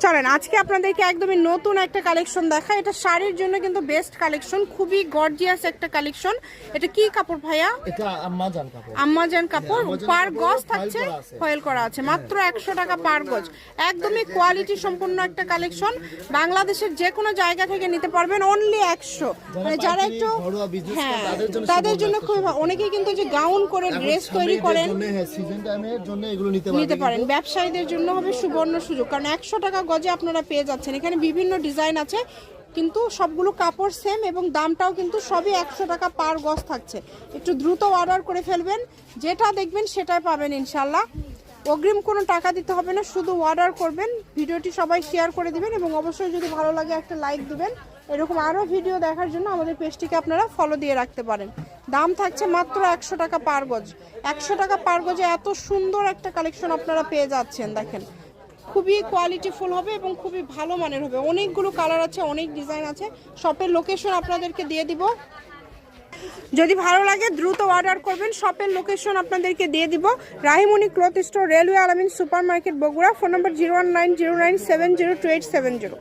চলেন আজকে আপনাদেরকে একদমই নতুন একটা কালেকশন দেখা। এটা শাড়ির জন্য কিন্তু বেস্ট কালেকশন, খুবই গর্জিয়াস একটা কালেকশন। এটা কি কাপড় ভাইয়া? এটা আম্মাজান কাপড়। আম্মাজান কাপড়, পার গজ থাকছে, ফয়েল করা আছে, মাত্র 100 টাকা পার গজ। একদমই কোয়ালিটি সম্পন্ন একটা কালেকশন, বাংলাদেশের যে কোনো জায়গা থেকে নিতে পারবেন, অনলি 100। মানে যারা একটু হ্যাঁ তাদের জন্য খুবই ভালো। অনেকেই কিন্তু যে গাউন করে ড্রেস তৈরি করেন সিজন টাইমের জন্য এগুলো নিতে পারেন। ব্যবসায়ীদের জন্য হবে সুবর্ণ সুযোগ, কারণ 100 টাকা গজে আপনারা পেয়ে যাচ্ছেন। এখানে বিভিন্ন ডিজাইন আছে, কিন্তু সবগুলো কাপড় সেম এবং দামটাও কিন্তু সবই 100 টাকা পার গজ থাকছে। একটু দ্রুত অর্ডার করে ফেলবেন, যেটা দেখবেন সেটাই পাবেন ইনশাল্লাহ। অগ্রিম কোনো টাকা দিতে হবে না, শুধু অর্ডার করবেন। ভিডিওটি সবাই শেয়ার করে দিবেন এবং অবশ্যই যদি ভালো লাগে একটা লাইক দিবেন। এরকম আরও ভিডিও দেখার জন্য আমাদের পেজটিকে আপনারা ফলো দিয়ে রাখতে পারেন। দাম থাকছে মাত্র 100 টাকা পার গজ। 100 টাকা পার গজে এত সুন্দর একটা কালেকশন আপনারা পেয়ে যাচ্ছেন। দেখেন খুবই কোয়ালিটিফুল হবে এবং খুবই ভালো মানের হবে। অনেকগুলো কালার আছে, অনেক ডিজাইন আছে। শপের লোকেশন আপনাদেরকে দিয়ে দিব, যদি ভালো লাগে দ্রুত অর্ডার করবেন। শপের লোকেশন আপনাদেরকে দিয়ে দিব, রাহিমণি ক্লথ স্টোর, রেলওয়ে আলামিন সুপার মার্কেট, বগুড়া। ফোন নম্বর 019097028770।